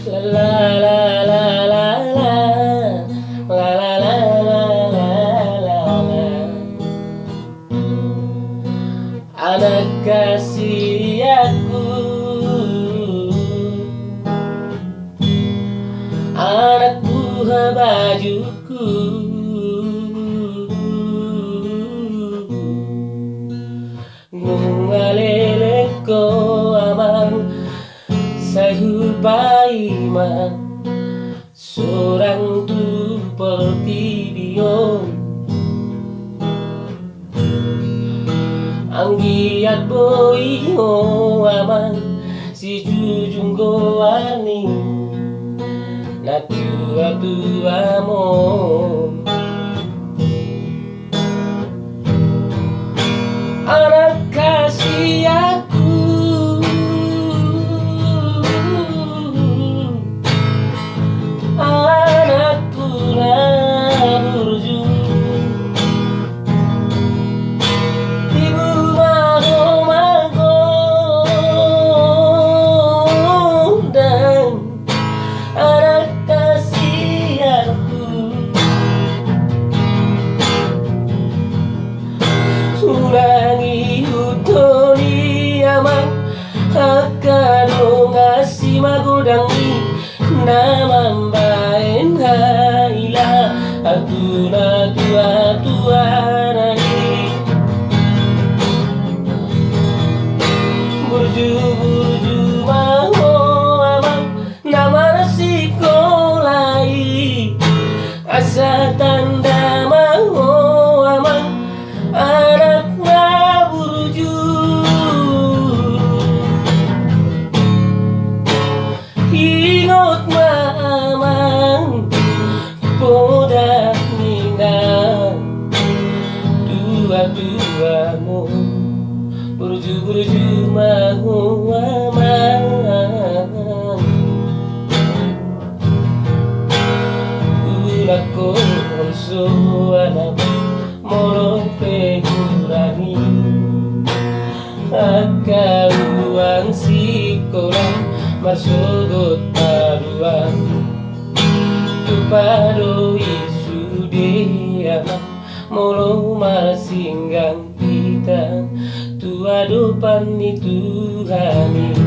La la la la la la la la la la la la. Anak kasih aku, anak buah bajuku, ngalele ko amang sayur paiman seorang tu pertibion anggiat boiho amang si jujung goani na tua mo anak kasih aku, anak pura burju, ibu mago dan anak kasih aku. Ulangi utoni amang akano ngasih magodangi namambaen haila atuna tua nani burju maho amang nama sikolai asa tanda maho amang anak burju ingot mamang podak minang tua-tuamu burju mahu amang ulah konso anak moro pegurani akauang sikola marsogot paruan tupado isude anak molo masinggang kita tua depan itu hani